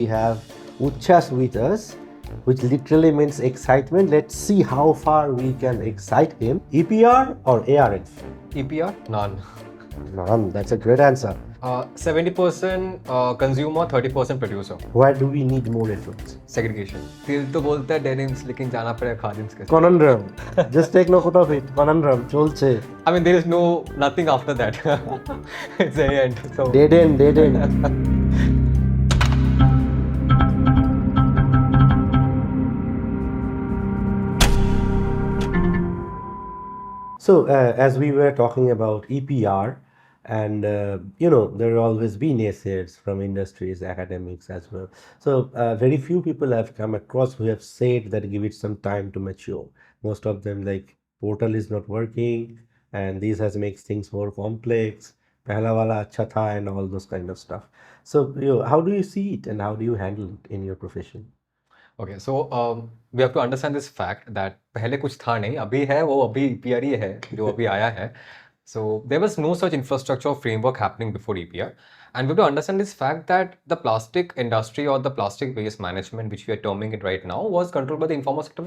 We have Uchhwash with us, which literally means excitement. Let's see how far we can excite him. EPR or ARF? EPR? None. None. That's a great answer. 70% consumer, 30% producer. Where do we need more efforts? Segregation. दिल तो बोलता है denims लेकिन जाना पड़ेगा खादिम्स के साथ. Conundrum. Just take note of it. Conundrum. চলছে. I mean, there is nothing after that. It's the end. So Dead end. So, as we were talking about EPR, and there have always been naysayers from industries, academics as well. So, very few people have come across who have said that give it some time to mature. Most of them, like, portal is not working, and this has makes things more complex. Pehla wala acha tha, and all those kind of stuff. So, how do you see it, and how do you handle it in your profession? Okay, so we have to understand this fact that पहले कुछ था नहीं, अभी है वो अभी EPR ही है जो अभी आया है. So there was no such infrastructure or framework happening before EPR, and we have to understand this fact that the plastic industry or the plastic waste management, which we are terming it right now, was controlled by the informal sector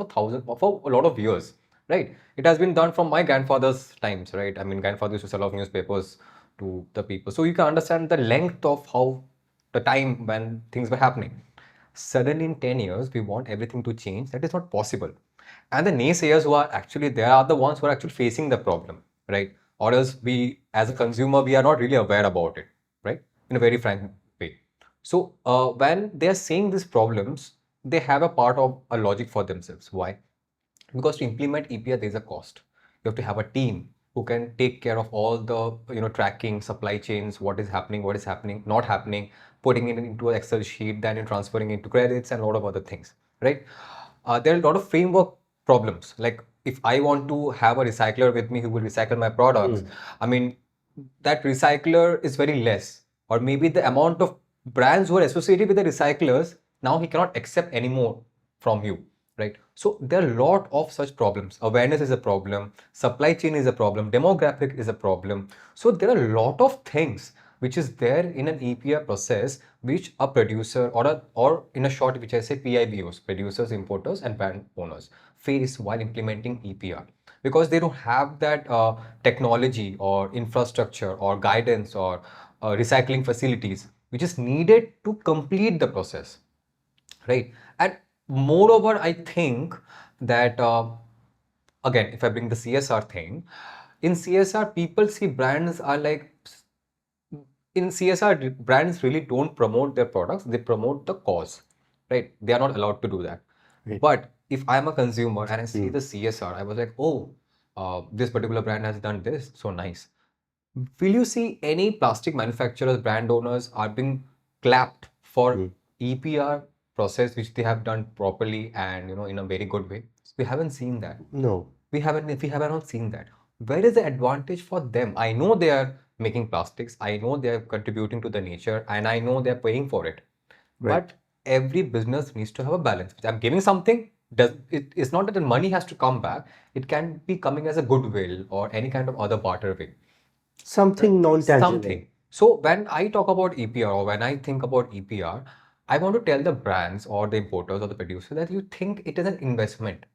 for a lot of years, right? It has been done from my grandfather's times, right? I mean, grandfather used to sell off newspapers to the people, so you can understand the length of how the time when things were happening. Suddenly in 10 years, we want everything to change. That is not possible. And the naysayers who are actually there are the ones who are actually facing the problem, right? Or else we, as a consumer, we are not really aware about it, right? In a very frank way. So when they are saying these problems, they have a part of a logic for themselves. Why? Because to implement EPR, there is a cost. You have to have a team who can take care of all the tracking, supply chains, what is happening, not happening, putting it into an Excel sheet, then you're transferring it to credits and a lot of other things, right? There are a lot of framework problems. Like if I want to have a recycler with me who will recycle my products, I mean, that recycler is very less, or maybe the amount of brands who are associated with the recyclers, now he cannot accept anymore from you, right? So there are a lot of such problems. Awareness is a problem, supply chain is a problem, demographic is a problem. So there are a lot of things which is there in an EPR process, which a producer or in a short, which I say PIBOs, producers, importers, and brand owners face while implementing EPR, because they don't have that technology or infrastructure or guidance or recycling facilities, which is needed to complete the process, right? And moreover, I think that again, if I bring the CSR thing, in CSR, people see brands are like, in CSR, brands really don't promote their products, they promote the cause, right? They are not allowed to do that. Right. But if I'm a consumer and I see the CSR, I was like, oh, this particular brand has done this, so nice. Will you see any plastic manufacturers, brand owners are being clapped for EPR process, which they have done properly and in a very good way? We haven't seen that. No. We have not seen that. Where is the advantage for them? I know they are making plastics, I know they are contributing to the nature, and I know they're paying for it. Right. But every business needs to have a balance. I'm giving something, it's not that the money has to come back, it can be coming as a goodwill or any kind of other barter way. Something non-tangible. Something. So when I talk about EPR or when I think about EPR, I want to tell the brands or the importers or the producers that you think it is an investment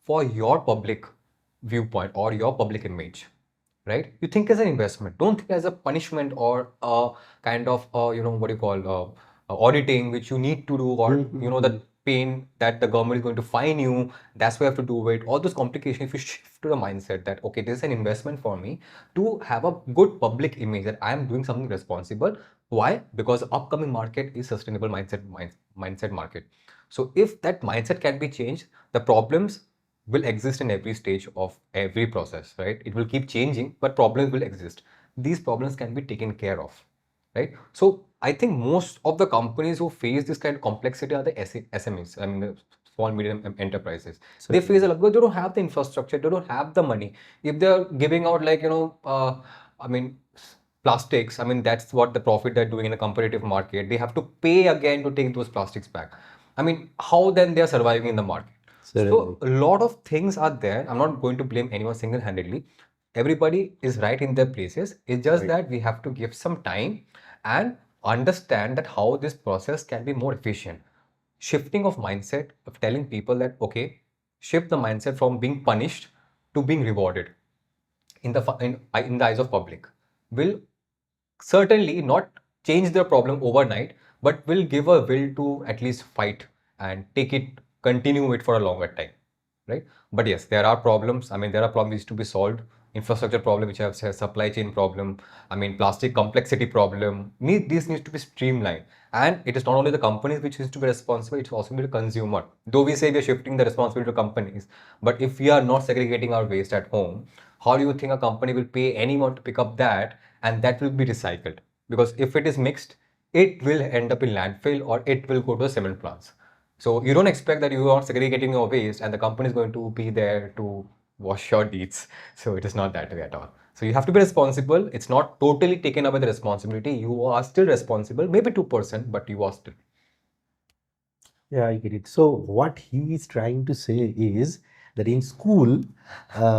for your public viewpoint or your public image, right? You think as an investment. Don't think as a punishment or a kind of what do you call auditing which you need to do, or the pain that the government is going to fine you. That's why you have to do it. All those complications. If you shift to the mindset that okay, this is an investment for me to have a good public image that I am doing something responsible. Why? Because the upcoming market is sustainable mindset market. So if that mindset can be changed, the problems will exist in every stage of every process, right? It will keep changing, but problems will exist. These problems can be taken care of, right? So I think most of the companies who face this kind of complexity are the SMEs, I mean the small medium enterprises. They face a lot because they don't have the infrastructure, they don't have the money. If they're giving out like plastics, I mean that's what the profit they're doing in a competitive market. They have to pay again to take those plastics back. I mean, how then they are surviving in the market? So a lot of things are there. I'm not going to blame anyone single-handedly. Everybody is right in their places. It's just that we have to give some time and understand that how this process can be more efficient. Shifting of mindset of telling people that, okay, shift the mindset from being punished to being rewarded in the eyes of public will certainly not change the problem overnight, but will give a will to at least fight and continue it for a longer time, right? But yes, there are problems. I mean, there are problems to be solved. Infrastructure problem, which I have said, supply chain problem. I mean, plastic complexity problem. This needs to be streamlined, and it is not only the companies which needs to be responsible; it's also the consumer. Though we say we are shifting the responsibility to companies, but if we are not segregating our waste at home, how do you think a company will pay anyone to pick up that and that will be recycled? Because if it is mixed, it will end up in landfill or it will go to cement plants. So you don't expect that you are segregating your waste and the company is going to be there to wash your deeds. So it is not that way at all. So you have to be responsible. It's not totally taken away the responsibility. You are still responsible, maybe 2%, but you are still. Yeah, I get it. So what he is trying to say is that in school,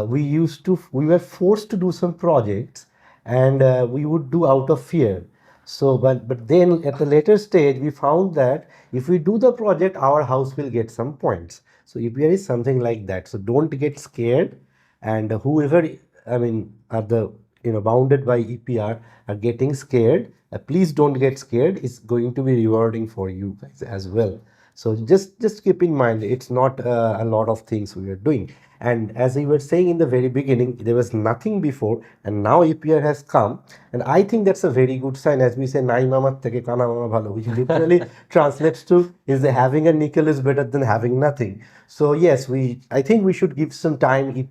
we were forced to do some projects, and we would do out of fear. So, but then at the later stage, we found that if we do the project, our house will get some points. So EPR is something like that. So don't get scared, and whoever, I mean, are the, bounded by EPR, are getting scared. Please don't get scared. It's going to be rewarding for you guys as well. So just keep in mind, it's not a lot of things we are doing. And as we were saying in the very beginning, there was nothing before, and now EPR has come, and I think that's a very good sign. As we say, "Nai mama theke kana mama bhalo," which literally translates to, is that having a nickel is better than having nothing. So yes, I think we should give some time to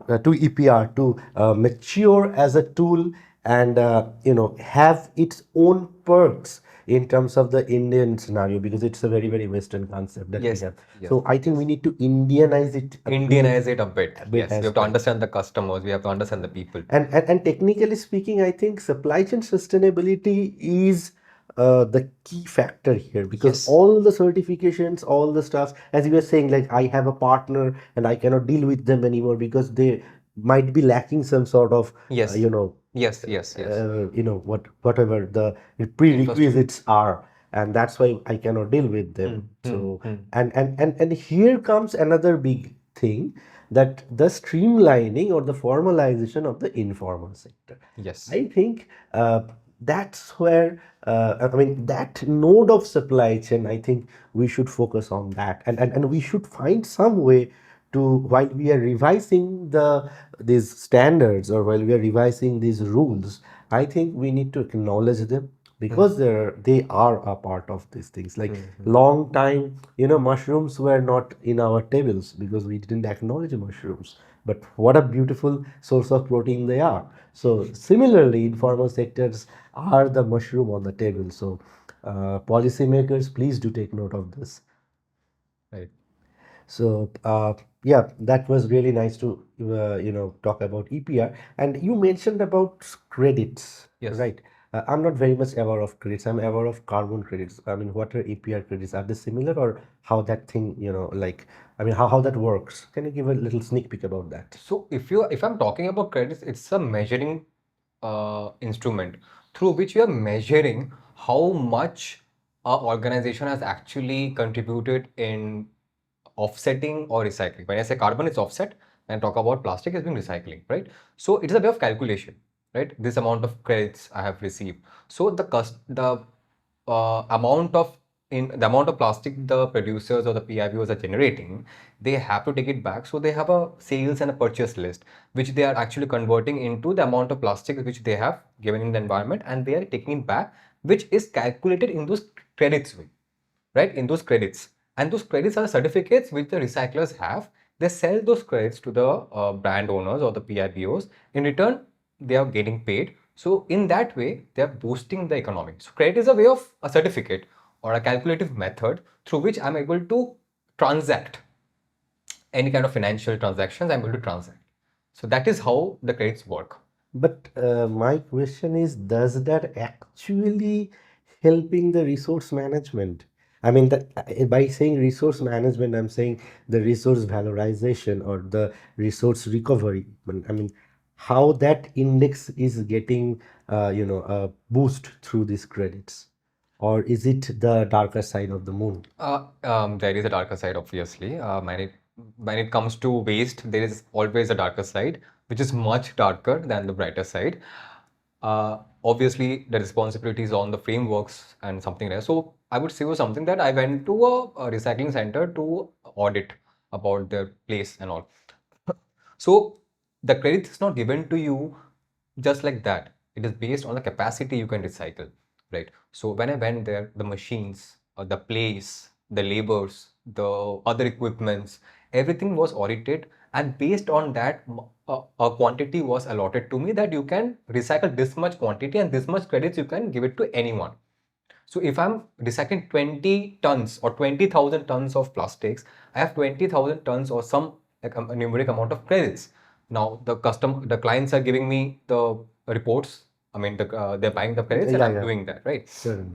EPR to mature as a tool, and have its own perks in terms of the Indian scenario, because it's a very, very Western concept that Yes, we have. yes, So I think we need to Indianize it Indianize it a bit. a bit Yes, we as have to well. understand the customers. We have to understand the people. And technically speaking, I think supply chain sustainability is the key factor here, because Yes. all the certifications, all the stuff, as you were saying, like I have a partner and I cannot deal with them anymore because they might be lacking some sort of, Yes. Yes, yes, yes. whatever the prerequisites are, and that's why I cannot deal with them. So and here comes another big thing, that the streamlining or the formalization of the informal sector. Yes. I think that's where, I mean, that node of supply chain, I think we should focus on that, and we should find some way to, while we are revising these standards, or while we are revising these rules, I think we need to acknowledge them, because they are a part of these things. Like long time, mushrooms were not in our tables because we didn't acknowledge mushrooms. But what a beautiful source of protein they are. So similarly, informal sectors are the mushroom on the table. So policymakers, please do take note of this. Right. So yeah, that was really nice to talk about EPR. And you mentioned about credits, Yes. right? I'm not very much aware of credits. I'm aware of carbon credits. I mean, what are EPR credits? Are they similar, or how that thing, like, I mean, how that works? Can you give a little sneak peek about that? So if I'm talking about credits, it's a measuring instrument through which we are measuring how much our organization has actually contributed in offsetting or recycling. When I say carbon, it's offset, and talk about plastic as being recycling, right? So it is a way of calculation, right? This amount of credits I have received. So the amount of plastic the producers or the PIBOs are generating, they have to take it back. So they have a sales and a purchase list, which they are actually converting into the amount of plastic which they have given in the environment, and they are taking it back, which is calculated in those credits, right? In those credits. And those credits are certificates which the recyclers have. They sell those credits to the brand owners or the PIBOs. In return, they are getting paid. So in that way, they are boosting the economy. So credit is a way of a certificate or a calculative method through which I'm able to transact any kind of financial transactions. I'm able to transact. So that is how the credits work. But my question is, does that actually helping the resource management? I mean, by saying resource management, I'm saying the resource valorization or the resource recovery. I mean, how that index is getting boost through these credits, or is it the darker side of the moon? There is a darker side, obviously. When it comes to waste, there is always a darker side, which is much darker than the brighter side. Obviously, the responsibility is on the frameworks and something like that. So I would say was something that I went to a recycling center to audit about their place and all. So the credit is not given to you just like that. It is based on the capacity you can recycle, right? So when I went there, the machines, the place, the labors, the other equipments, everything was audited, and based on that, a quantity was allotted to me that you can recycle this much quantity and this much credits you can give it to anyone. So if I'm recycling 20 tons or 20,000 tons of plastics, I have 20,000 tons or some like, a numeric amount of credits. Now the clients are giving me the reports. I mean, they're buying the credits and Yeah, I'm yeah. doing that, right? Sure.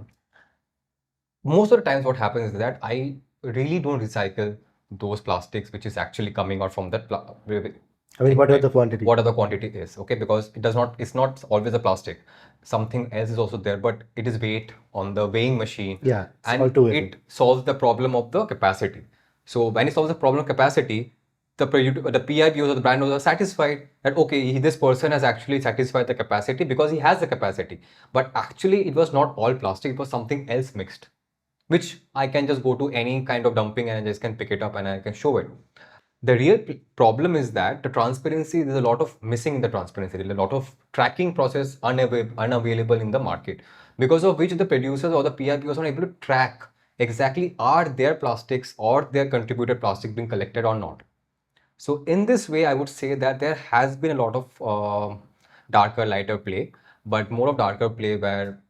Most of the times what happens is that I really don't recycle those plastics which is actually coming out from that I mean, what are right? the quantity? What are the quantity is, okay, because it's not always a plastic, something else is also there, but it is weight on the weighing machine. Yeah, it's And altogether. it solves the problem of the capacity. So when it solves the problem of capacity, the PIBOs or the brand owners are satisfied that okay, this person has actually satisfied the capacity because he has the capacity, but actually it was not all plastic, it was something else mixed, which I can just go to any kind of dumping and I just can pick it up and I can show it. The real problem is that the transparency, there's a lot of missing in the transparency, there's a lot of tracking process unavailable in the market, because of which the producers or the PIPOs are not able to track exactly are their plastics or their contributed plastic being collected or not. So in this way, I would say that there has been a lot of darker, lighter play, but more of darker play where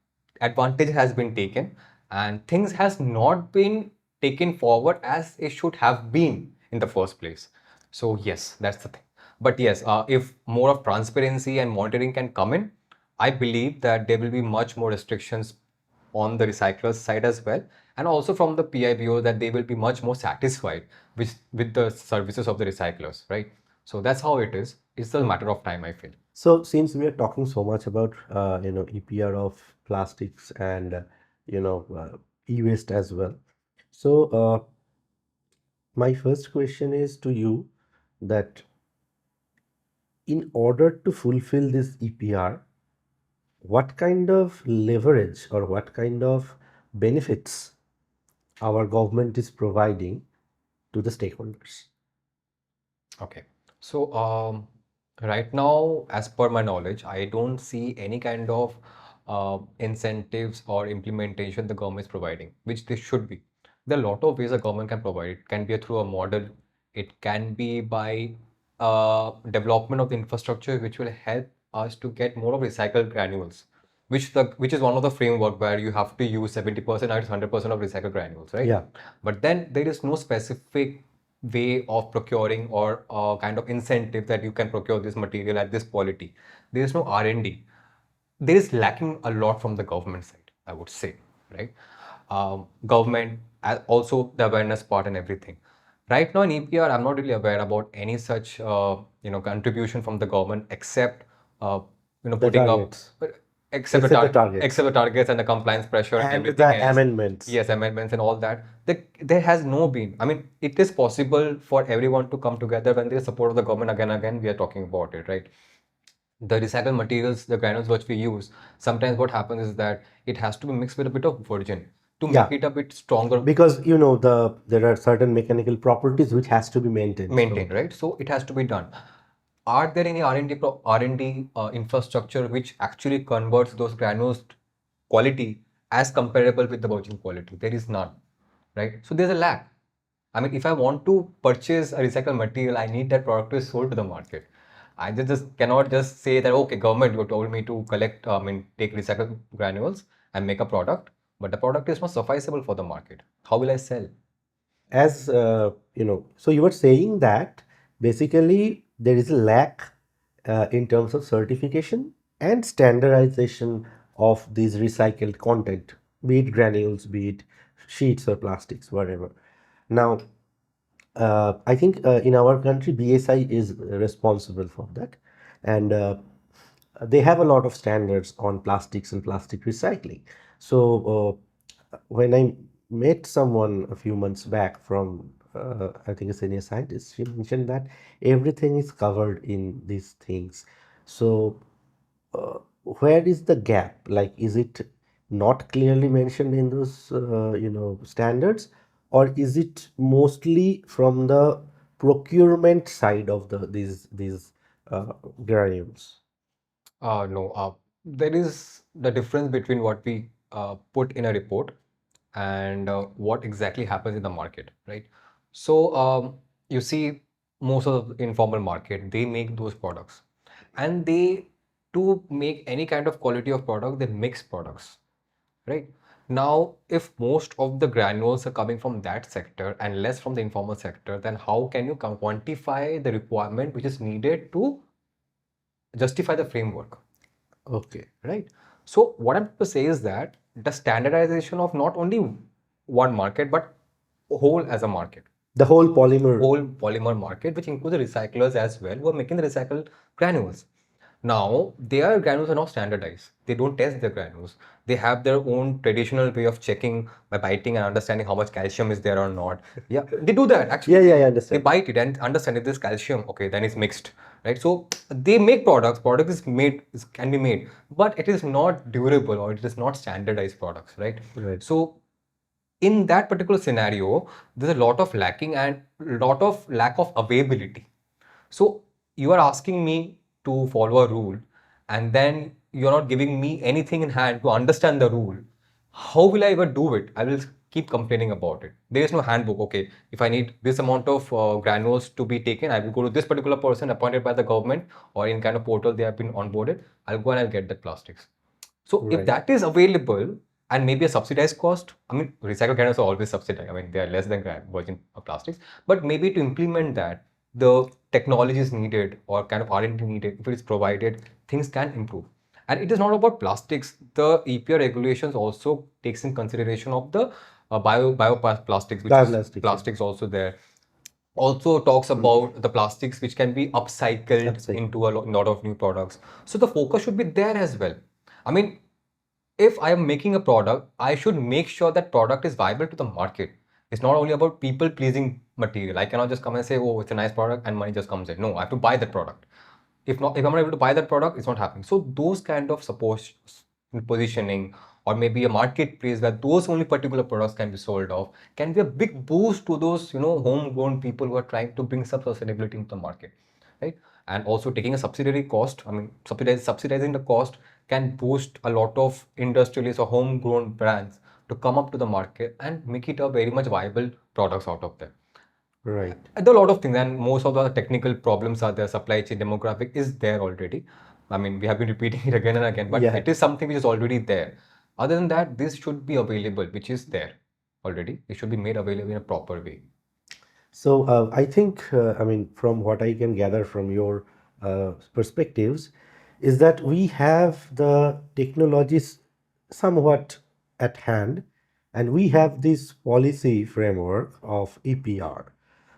advantage has been taken and things has not been taken forward as it should have been in the first place. So yes, that's the thing. But yes, if more of transparency and monitoring can come in, I believe that there will be much more restrictions on the recyclers side as well, and also from the PIBO that they will be much more satisfied with the services of the recyclers, right? So that's how it is. It's a matter of time, I feel. So since we are talking so much about EPR of plastics and e-waste as well, so my first question is to you that in order to fulfill this EPR, what kind of leverage or what kind of benefits our government is providing to the stakeholders? Okay. So, right now, as per my knowledge, I don't see any kind of incentives or implementation the government is providing, which they should be. There are a lot of ways the government can provide. It can be through a model. It can be by development of the infrastructure, which will help us to get more of recycled granules, which is one of the framework where you have to use 70% or 100% of recycled granules, right? Yeah. But then there is no specific way of procuring or kind of incentive that you can procure this material at this quality. There is no R&D. There is lacking a lot from the government side, I would say, right? Government, also the awareness part and everything. Right now in EPR, I'm not really aware about any such contribution from the government except The putting targets. up except Except the targets. and the compliance pressure and And everything the else. amendments. Yes, amendments and all that. There has no been. I mean, it is possible for everyone to come together when there is support of the government. Again, we are talking about it, right? The recycled materials, the granules which we use, sometimes what happens is that it has to be mixed with a bit of virgin to make Yeah. it a bit stronger, Because there are certain mechanical properties which has to be maintained. maintained, right? So it has to be done. Are there any R&D infrastructure which actually converts those granules quality as comparable with the virgin quality? There is none, right? So there's a lack. I mean, if I want to purchase a recycled material, I need that product to be sold to the market. I just cannot just say that, okay, government, you told me to collect, take recycled granules and make a product, but the product is not sufficeable for the market. How will I sell? As so you were saying that basically there is a lack in terms of certification and standardization of these recycled content, be it granules, be it sheets or plastics, whatever. Now, I think in our country, BSI is responsible for that, and they have a lot of standards on plastics and plastic recycling. So when I met someone a few months back from, I think a senior scientist, she mentioned that everything is covered in these things. So where is the gap? Like, is it not clearly mentioned in those, standards, or is it mostly from the procurement side of these granules? No, there is the difference between what we put in a report and what exactly happens in the market, right? So you see, most of the informal market, they make those products, and they to make any kind of quality of product, they mix products, right? Now, if most of the granules are coming from that sector and less from the informal sector, then how can you quantify the requirement which is needed to justify the framework? Okay. Right. So what I'm trying to say is that the standardization of not only one market but whole as a market, The whole polymer. whole polymer market, which includes the recyclers as well, who are making the recycled granules. Now, their granules are not standardized. They don't test their granules. They have their own traditional way of checking by biting and understanding how much calcium is there or not. Yeah, they do that actually. Yeah, yeah, I They understand. bite it and understand if there's calcium, okay, then it's mixed, right? So they make products. Product is made, can be made, but it is not durable or it is not standardized products, right? Right. So in that particular scenario, there's a lot of lacking and lot of lack of availability. So you are asking me to follow a rule, and then you're not giving me anything in hand to understand the rule. How will I ever do it? I will keep complaining about it. There is no handbook. Okay, if I need this amount of granules to be taken, I will go to this particular person appointed by the government or in kind of portal they have been onboarded. I'll go and I'll get that plastics. So if Right. that is available and maybe a subsidized cost, I mean, recycled granules are always subsidized. I mean, they are less than virgin plastics, but maybe to implement that, the technology is needed or kind of R&D needed. If it is provided, things can improve. And it is not about plastics. The EPR regulations also takes in consideration of the bioplastics, which is Bioplastics, yeah. plastics also there. Also talks about the plastics which can be upcycled Upcycled. into a lot of new products. So the focus should be there as well. I mean, if I am making a product, I should make sure that product is viable to the market. It's not only about people pleasing material. I cannot just come and say, oh, it's a nice product and money just comes in. No, I have to buy that product. If I'm not able to buy that product, it's not happening. So those kind of support positioning or maybe a marketplace where those only particular products can be sold off can be a big boost to those homegrown people who are trying to bring some sustainability into the market, right? And also taking a subsidiary cost, I mean subsidizing the cost can boost a lot of industrialists or homegrown brands to come up to the market and make it a very much viable products out of there. Right. There are a lot of things, and most of the technical problems are there. Supply chain demographic is there already. I mean, we have been repeating it again and again, but Yeah. it is something which is already there. Other than that, this should be available, which is there already. It should be made available in a proper way. So I think, I mean, from what I can gather from your perspectives, is that we have the technologies somewhat at hand, and we have this policy framework of EPR,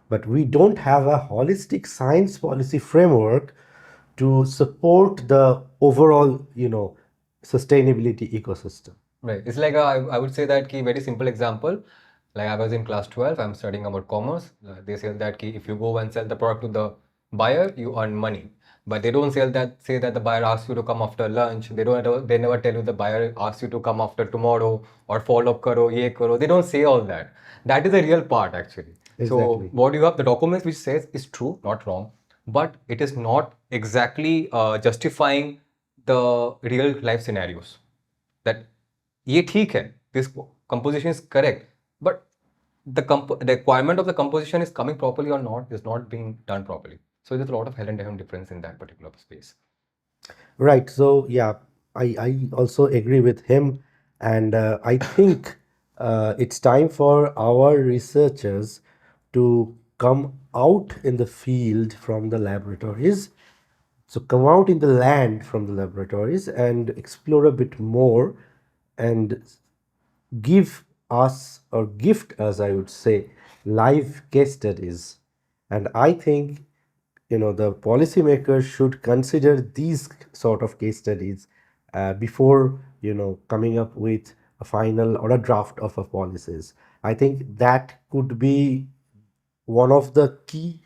but we don't have a holistic science policy framework to support the overall, sustainability ecosystem. Right. It's like I would say that key very simple example. Like I was in class 12, I'm studying about commerce. They say that key if you go and sell the product to the buyer, you earn money. But they don't say that the buyer asks you to come after lunch. They never tell you the buyer asks you to come after tomorrow or follow up karo, ye karo. They don't say all that. That is the real part actually. So Exactly. what you have, the documents which says is true, not wrong, but it is not exactly justifying the real life scenarios. That ये ठीक है, this composition is correct, but the requirement of the composition is coming properly or not is not being done properly. So there's a lot of hell and heaven difference in that particular space. Right. So yeah, I also agree with him, and I think it's time for our researchers to come out in the field from the laboratories. So come out in the land from the laboratories and explore a bit more, and give us, or gift us, I would say, live case studies. And I think the policymakers should consider these sort of case studies before coming up with a final or a draft of a policies. I think that could be one of the key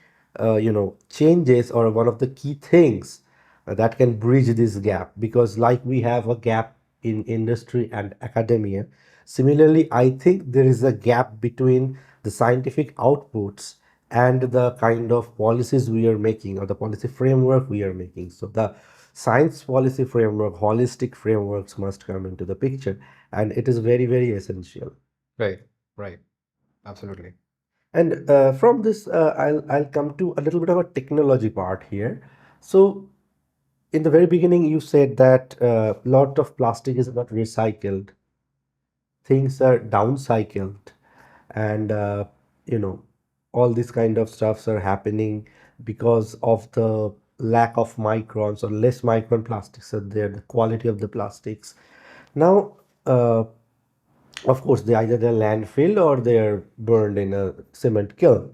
changes, or one of the key things that can bridge this gap, because like we have a gap in industry and academia, similarly I think there is a gap between the scientific outputs and the kind of policies we are making, or the policy framework we are making. So the science policy framework, holistic frameworks must come into the picture, and it is very, very essential. Right, right, absolutely. And from this, I'll come to a little bit of a technology part here. So, in the very beginning, you said that a lot of plastic is not recycled; things are downcycled, and you know, all these kind of stuffs are happening because of the lack of microns, or less micron plastics are there. The quality of the plastics. Now, of course, they either they're landfill or they're burned in a cement kiln.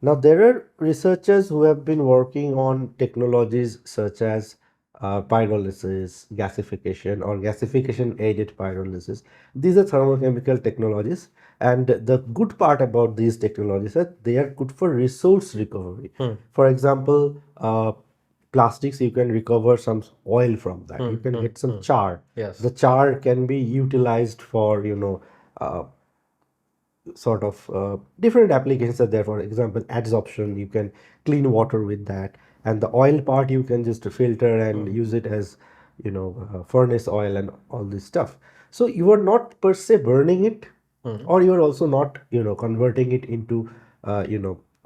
Now, there are researchers who have been working on technologies such as pyrolysis, gasification, or gasification aided pyrolysis. These are thermochemical technologies, and the good part about these technologies is that they are good for resource recovery. For example, plastics, you can recover some oil from that. You can get some char. Yes. The char can be utilized for uh, sort of different applications are there. For example, adsorption, you can clean water with that, and the oil part you can just filter and use it as furnace oil and all this stuff. So you are not per se burning it, or you are also not converting it into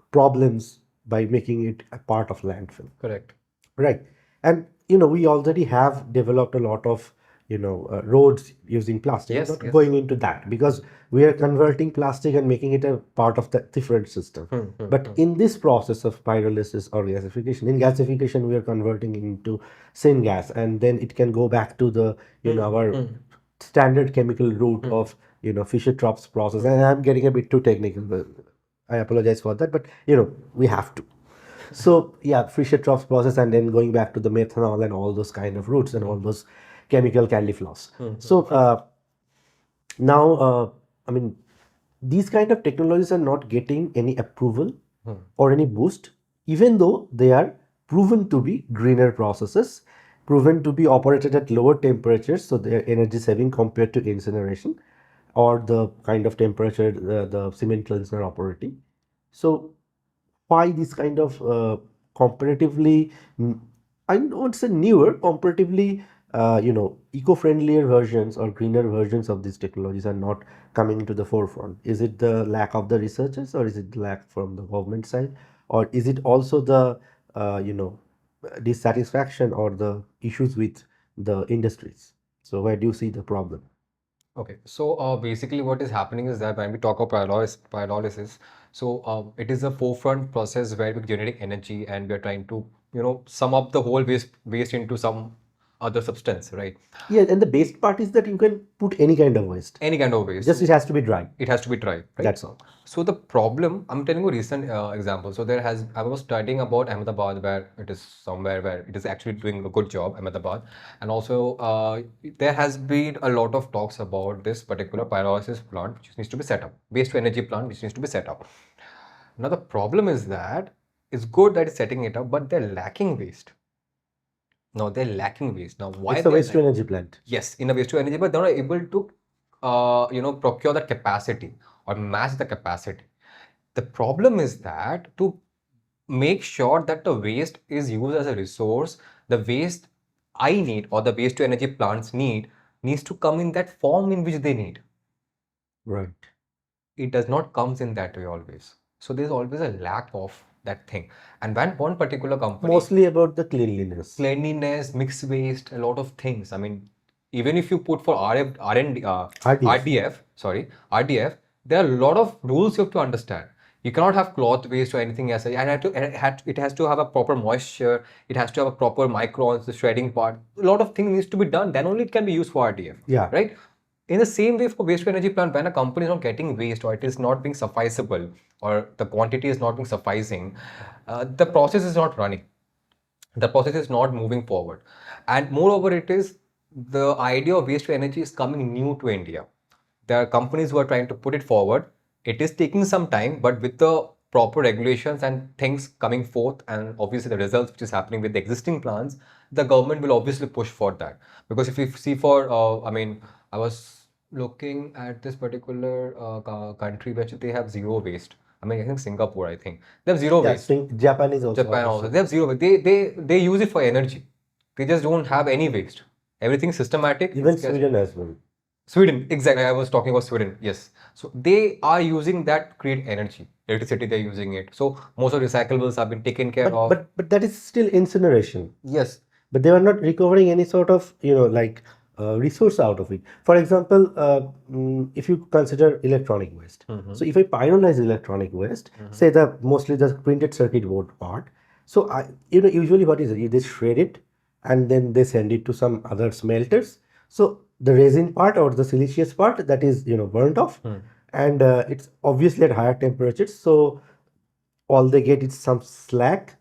problems by making it a part of landfill. Correct. Right. And we already have developed a lot of roads using plastic. Yes, I'm not yes. going into that, because we are converting plastic and making it a part of the different system. But in this process of pyrolysis or gasification, in gasification we are converting into syngas, and then it can go back to the our standard chemical route of Fischer-Tropsch process. And I'm getting a bit too technical, but I apologize for that, but we have to. So yeah, Fischer-Tropsch process, and then going back to the methanol and all those kind of routes and all those chemical candy floss. So now, I mean, these kind of technologies are not getting any approval or any boost, even though they are proven to be greener processes, proven to be operated at lower temperatures, so they are energy saving compared to incineration, or the kind of temperature the cement kilns are operating. So why this kind of comparatively, I won't say newer, comparatively, eco-friendlier versions or greener versions of these technologies are not coming to the forefront? Is it the lack of the researchers, or is it the lack from the government side, or is it also the dissatisfaction or the issues with the industries? So where do you see the problem? Okay, so basically what is happening is that when we talk about pyrolysis, so it is a forefront process where we're generating energy and we're trying to, sum up the whole waste into some other substance, right? Yeah, and the best part is that you can put any kind of waste. Any kind of waste. Just it has to be dry. It has to be dry, right? That's all. So the problem, I'm telling you a recent example. So I was studying about Ahmedabad, where it is somewhere where it is actually doing a good job, Ahmedabad. And also there has been a lot of talks about this particular pyrolysis plant, which needs to be set up, waste to energy plant, which needs to be set up. Now the problem is that it's good that it's setting it up, but they're lacking waste. Now they're lacking waste. Now why? It's a waste to energy plant. Yes, in a waste to energy, but they're not able to procure that capacity or match the capacity. The problem is that to make sure that the waste is used as a resource, the waste I need or the waste to energy plants needs to come in that form in which they need. Right. It does not comes in that way always. So there's always a lack of that thing. And when one particular company, Mostly about the cleanliness, mixed waste, a lot of things. I mean, even if you put for RDF, there are a lot of rules you have to understand. You cannot have cloth waste or anything else. And it has to have a proper moisture. It has to have a proper microns, the shredding part. A lot of things needs to be done. Then only it can be used for RDF. Yeah. Right? In the same way, for waste to energy plant, when a company is not getting waste or it is not being sufficeable or the quantity is not being sufficing, the process is not running. The process is not moving forward. And moreover, it is the idea of waste to energy is coming new to India. There are companies who are trying to put it forward. It is taking some time, but with the proper regulations and things coming forth, and obviously the results which is happening with the existing plants, the government will obviously push for that. Because if you see for, I was looking at this particular country which they have zero waste. I think Singapore, I think. They have zero Yeah, waste. Japan is also Japan also. opposite. They have zero waste. They use it for energy. They just don't have any waste. Everything systematic. Even Sweden as well. Sweden, exactly. I was talking about Sweden. Yes. So they are using that to create energy. Electricity, they're using it. So most of recyclables have been taken care of. But that is still incineration. Yes. But they were not recovering any sort of, like resource out of it. For example, if you consider electronic waste. So if I pyrolyze electronic waste, say mostly the printed circuit board part. So usually what is it? They shred it and then they send it to some other smelters. So the resin part or the siliceous part that is burnt off, and it's obviously at higher temperatures. So all they get is some slag,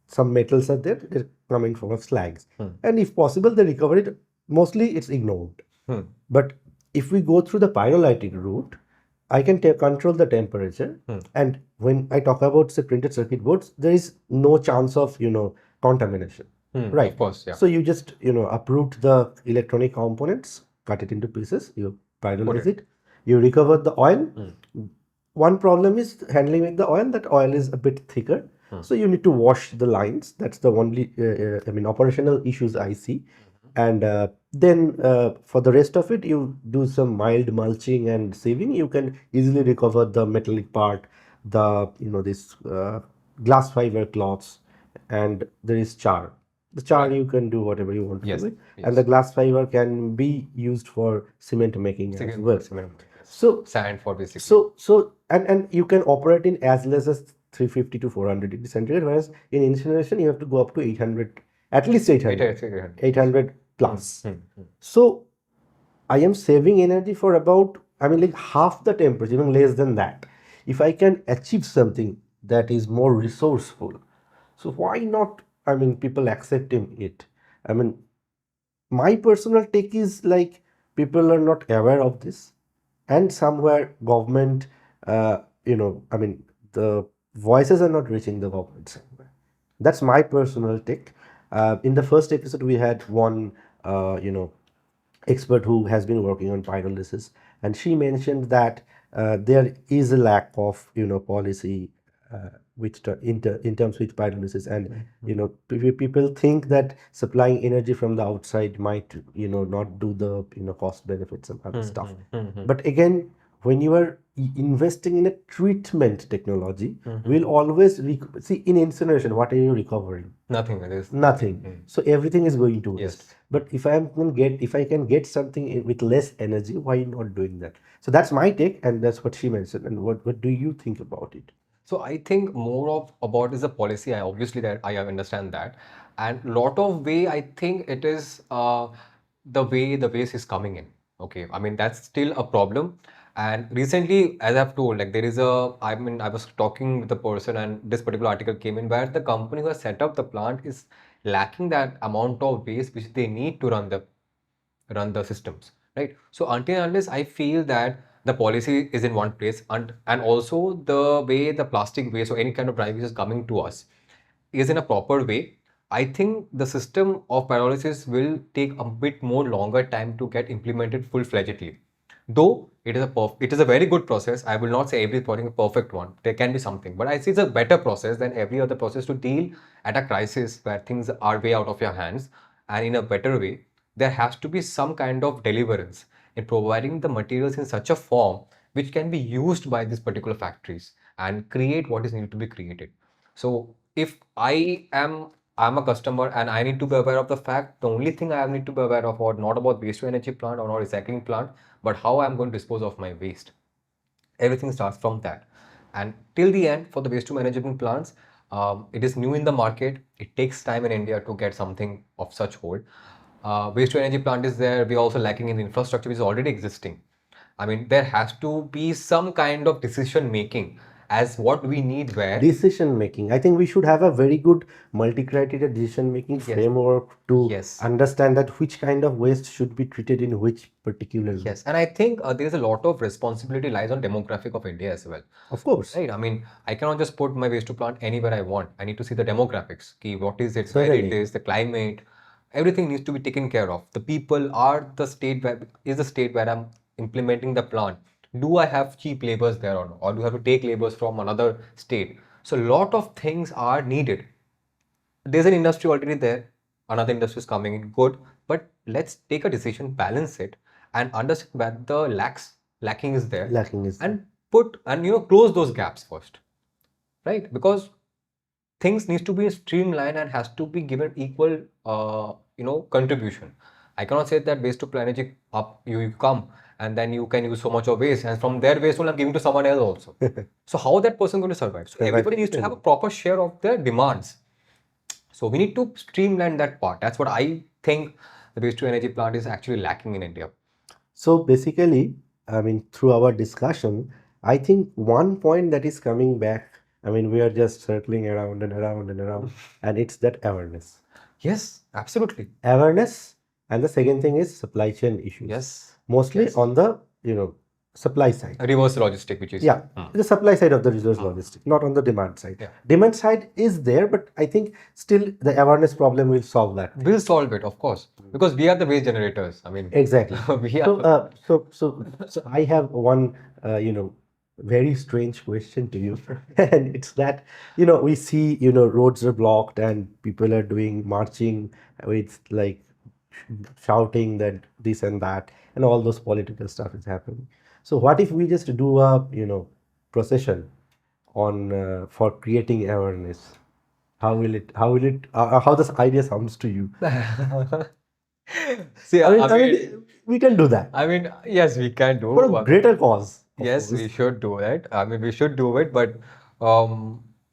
some metals are there, they're coming from slags. And if possible, they recover it. Mostly it's ignored. But if we go through the pyrolytic route, I can control the temperature. And when I talk about, say, printed circuit boards, there is no chance of, contamination. Right. Of course, yeah. So you just, uproot the electronic components, cut it into pieces, you pyrolyze it, you recover the oil. One problem is handling with the oil. That oil is a bit thicker. So you need to wash the lines. That's the only, operational issues I see. And then for the rest of it, you do some mild mulching and sieving. You can easily recover the metallic part, the, this glass fiber cloths, and there is char. The char you can do whatever you want to Yes, do it. yes. And the glass fiber can be used for cement making as Cement- well. cement. So Sand for basically. so and you can operate in as less as 350 to 400 degrees centigrade, whereas in incineration you have to go up to 800, at least 800, 800 plus. So I am saving energy for about, like half the temperature, even less than that. If I can achieve something that is more resourceful, so why not? People accepting it. My personal take is like people are not aware of this, and somewhere government, the voices are not reaching the government somewhere. That's my personal take. In the first episode, we had one, expert who has been working on pyrolysis, and she mentioned that there is a lack of policy in terms with pyrolysis, and people think that supplying energy from the outside might not do the cost benefits and other stuff. But again, when you are investing in a treatment technology, we'll always see in incineration, what are you recovering? Nothing. It is Nothing. So everything is going to waste. Yes. But if I can get something with less energy, why not doing that? So that's my take, and that's what she mentioned. And what do you think about it? So I think more of about is the policy. I obviously that I understand that, and lot of way I think it is the way the waste is coming in. Okay, that's still a problem. And recently, as I've told, like there is I was talking with the person, and this particular article came in where the company who has set up the plant is lacking that amount of waste which they need to run the systems, right? So until and unless I feel that the policy is in one place, and also the way the plastic waste or any kind of dry waste is coming to us is in a proper way, I think the system of pyrolysis will take a bit more longer time to get implemented full-fledgedly. Though it is a very good process. I will not say every project is a perfect one. There can be something, but I see it's a better process than every other process to deal at a crisis where things are way out of your hands, and in a better way there has to be some kind of deliverance in providing the materials in such a form which can be used by these particular factories and create what is needed to be created. So if I'm a customer and I need to be aware of the fact, the only thing I need to be aware of, or not about waste to energy plant or not recycling plant, but how I'm going to dispose of my waste. Everything starts from that. And till the end, for the waste to management plants, it is new in the market. It takes time in India to get something of such hold. Waste to energy plant is there. We're also lacking in infrastructure which is already existing. I mean, there has to be some kind of decision making as what we need where. Decision making. I think we should have a very good multi-criteria decision making Yes. framework to Yes. understand that which kind of waste should be treated in which particular way. Yes, and I think there's a lot of responsibility lies on demographic of India as well. Of course. Right. I mean, I cannot just put my waste to plant anywhere I want. I need to see the demographics. Ki what is it, where it Certainly. is, the climate, everything needs to be taken care of. The people are the state where is the state where I'm implementing the plant. Do I have cheap labors there or not? Or do I have to take labors from another state? So a lot of things are needed. There's an industry already there, another industry is coming in, good, but let's take a decision, balance it, and understand where the lacking is there, and put and close those gaps first, right? Because things needs to be streamlined and has to be given equal contribution. I cannot say that waste to energy up you come and then you can use so much of waste, and from their waste only I'm giving to someone else also. So how that person going to survive? So everybody needs to have a proper share of their demands. So we need to streamline that part. That's what I think the waste to energy plant is actually lacking in India. So basically, I mean, through our discussion, I think one point that is coming back, I mean, we are just circling around and around and around, and it's that awareness. Yes, absolutely. Awareness, and the second thing is supply chain issues. Yes. Mostly on the, supply side. Reverse logistic, which is the supply side of the reverse logistic, not on the demand side. Yeah. Demand side is there, but I think still the awareness problem will solve that. We'll solve it, of course, because we are the waste generators. I mean, Exactly. we are. So I have one, very strange question to you, and it's that we see roads are blocked and people are doing marching with like shouting that this and that, and all those political stuff is happening. So what if we just do a procession on for creating awareness? How this idea sounds to you? See, I mean, we can do that. I mean, yes, we can do. For a greater cause. Yes, we should do that. I mean, we should do it, but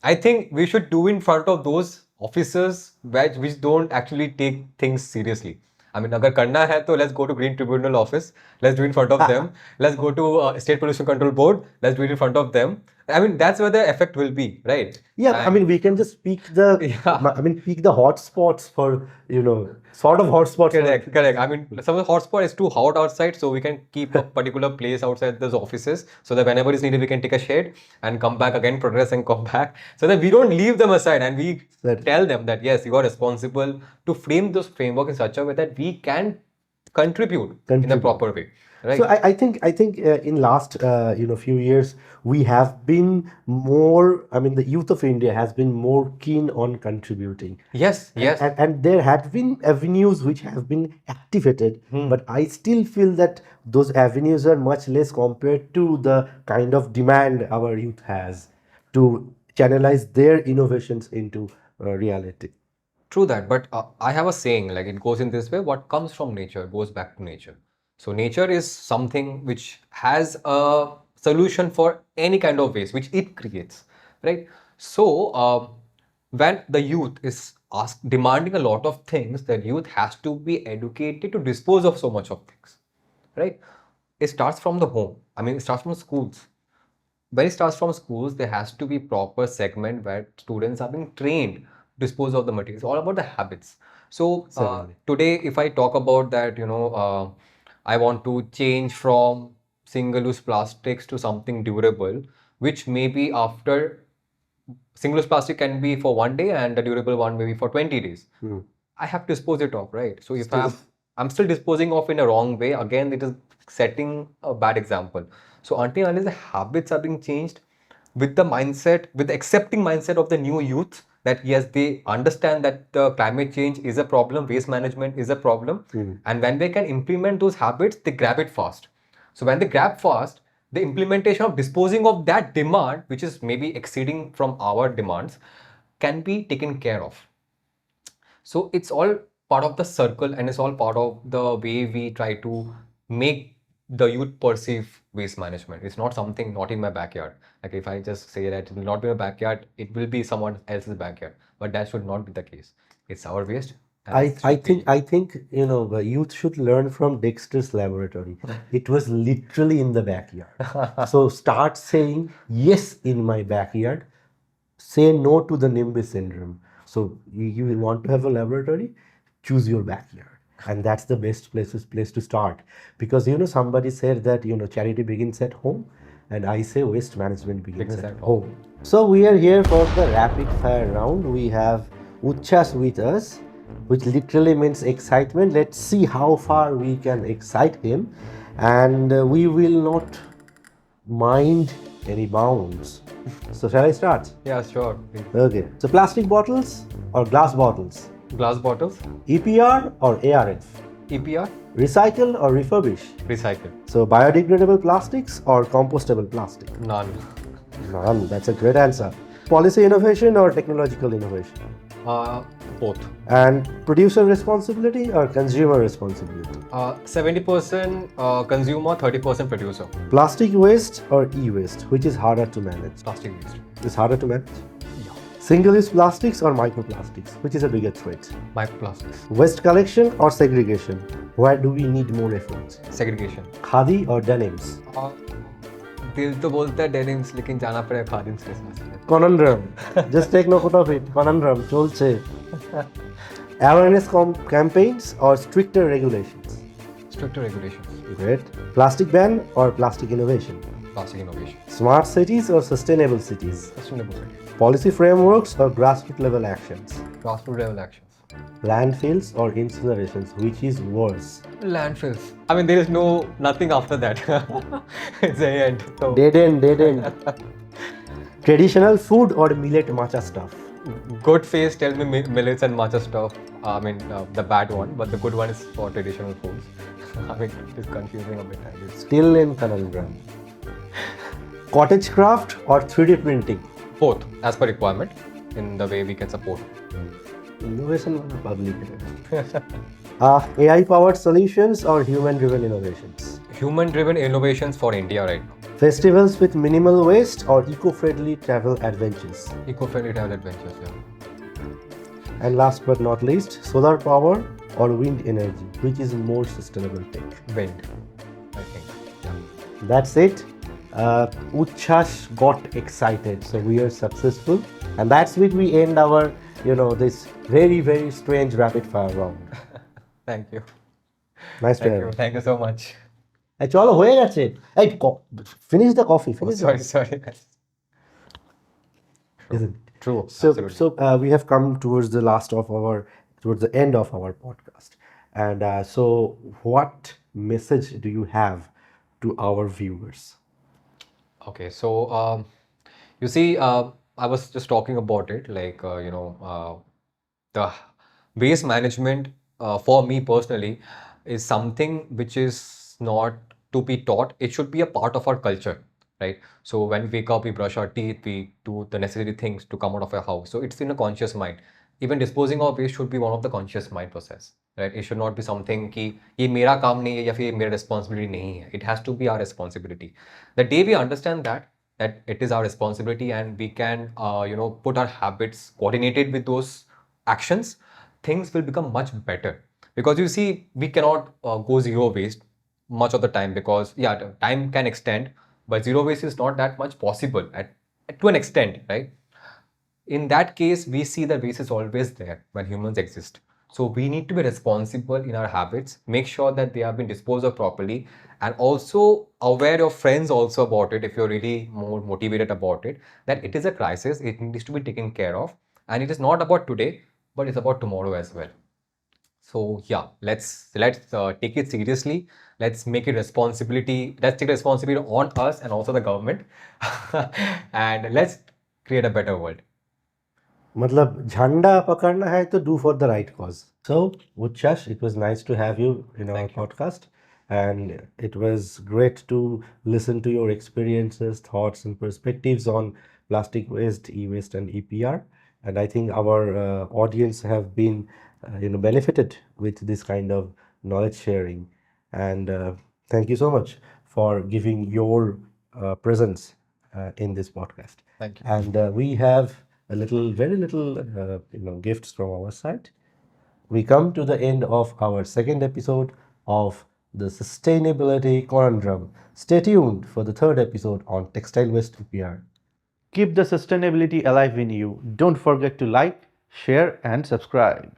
I think we should do in front of those officers which don't actually take things seriously. I mean, agar karna hai, to let's go to Green Tribunal office. Let's do it in front of them. Let's go to State Pollution Control Board. Let's do it in front of them. I mean, that's where the effect will be, right? Yeah, I mean, we can just pick the, pick the hotspots for, sort of hotspots. Correct. I mean, some of the hotspot is too hot outside, so we can keep a particular place outside those offices, so that whenever it's needed, we can take a shade and come back again, progress and come back, so that we don't leave them aside and we tell them that yes, you are responsible to frame those framework in such a way that we can contribute. In a proper way. Right. So I think in last few years we have been more. I mean, the youth of India has been more keen on contributing. Yes. And there have been avenues which have been activated, but I still feel that those avenues are much less compared to the kind of demand our youth has to channelize their innovations into reality. True that, but I have a saying, like it goes in this way: what comes from nature goes back to nature. So nature is something which has a solution for any kind of waste which it creates, right? So when the youth is demanding a lot of things, the youth has to be educated to dispose of so much of things, right? It starts from the home. I mean, it starts from schools. When it starts from schools, there has to be proper segment where students are being trained to dispose of the materials. It's all about the habits. So today, if I talk about that, I want to change from single-use plastics to something durable, which maybe after single-use plastic can be for 1 day and the durable one maybe for 20 days. I have to dispose it off, right? So if I'm still disposing off in a wrong way, again, it is setting a bad example. So until unless the habits are being changed with the mindset, with the accepting mindset of the new youth, that yes, they understand that the climate change is a problem, waste management is a problem, and when they can implement those habits, they grab it fast. So when they grab fast, the implementation of disposing of that demand, which is maybe exceeding from our demands, can be taken care of. So it's all part of the circle, and it's all part of the way we try to make the youth perceive waste management. It's not something not in my backyard. Like if I just say that it will not be my backyard, it will be someone else's backyard. But that should not be the case. It's our waste. And that's I think the youth should learn from Dexter's laboratory. It was literally in the backyard. So start saying yes in my backyard. Say no to the NIMBY syndrome. So you want to have a laboratory, choose your backyard. And that's the best place to start. Because somebody said that charity begins at home, and I say waste management begins at home. So we are here for the rapid fire round. We have Uchhwash with us, which literally means excitement. Let's see how far we can excite him, and we will not mind any bounds. So shall I start? Yeah, sure. Please. Okay. So plastic bottles or glass bottles? Glass bottles, EPR or ARF? EPR, Recycle or refurbish? recycle. So biodegradable plastics or compostable plastic? None. None. That's a great answer. Policy innovation or technological innovation? Both. And producer responsibility or consumer responsibility? 70% consumer, 30% producer. Plastic waste or e-waste? Which is harder to manage? Plastic waste. It's harder to manage. Yeah. Single-use plastics or microplastics? Which is a bigger threat? Microplastics. Waste collection or segregation? Where do we need more efforts? Segregation. Khadi or denims? दिल तो बोलता है denims लेकिन जाना पड़ेगा खादिम्स के साथ. Conundrum. Just take note of it. Conundrum. চলছে. Awareness campaigns or stricter regulations? Stricter regulations. Great. Plastic ban or plastic innovation? Plastic innovation. Smart cities or sustainable cities? Sustainable cities. Policy frameworks or grassroots level actions? Grassroots level actions. Landfills or incinerations? Which is worse? Landfills. I mean, there is nothing after that. It's the end. So, Dead end. Traditional food or millet matcha stuff? good face tell me millets and matcha stuff. I mean, the bad one, but the good one is for traditional foods. I mean, it's confusing a bit, I guess. Still in conundrum. Cottage craft or 3D printing? Both, as per requirement, in the way we can support. Innovation public. AI powered solutions or human driven innovations? Human-driven innovations for India right now. Festivals with minimal waste or eco-friendly travel adventures? Eco-friendly travel adventures, yeah. And last but not least, solar power or wind energy? Which is more sustainable tech? Wind, I think. Yeah. That's it. Uchhwash got excited, so we are successful, and that's it. We end our, this very, very strange rapid fire round. Thank you. Nice to have you. Thank you so much. Hey, chalo, হয়ে গেছে. Hey, finish the coffee. Oh, Finish sorry. Isn't it? True. Absolutely. So we have come towards the end of our podcast, and so what message do you have to our viewers? Okay, so you see, I was just talking about it, like the waste management for me personally is something which is not to be taught. It should be a part of our culture, right? So when we wake up, we brush our teeth, we do the necessary things to come out of our house. So it's in a conscious mind. Even disposing of waste should be one of the conscious mind process, right? It should not be something कि ये मेरा काम नहीं है या फिर ये मेरा responsibility नहीं है. It has to be our responsibility. The day we understand that it is our responsibility and we can put our habits coordinated with those actions, things will become much better. Because you see, we cannot go zero waste much of the time, because the time can extend, but zero waste is not that much possible to an extent, right? In that case, we see that waste is always there when humans exist. So we need to be responsible in our habits, make sure that they have been disposed of properly, and also aware your friends also about it if you're really more motivated about it, that it is a crisis, it needs to be taken care of, and it is not about today, but it's about tomorrow as well. So yeah, let's take it seriously. Let's make it responsibility. Let's take responsibility on us and also the government, and let's create a better world. मतलब झंडा पकड़ना है तो do for the right cause. So Uchhwash, it was nice to have you in our podcast, and it was great to listen to your experiences, thoughts, and perspectives on plastic waste, e-waste, and EPR. And I think our audience have been benefited with this kind of knowledge sharing. And thank you so much for giving your presence in this podcast. Thank you. And we have very little gifts from our side. we come to the end of our second episode of the Sustainability Conundrum. Stay tuned for the third episode on Textile Waste EPR. Keep the sustainability alive in you. Don't forget to like, share, and subscribe.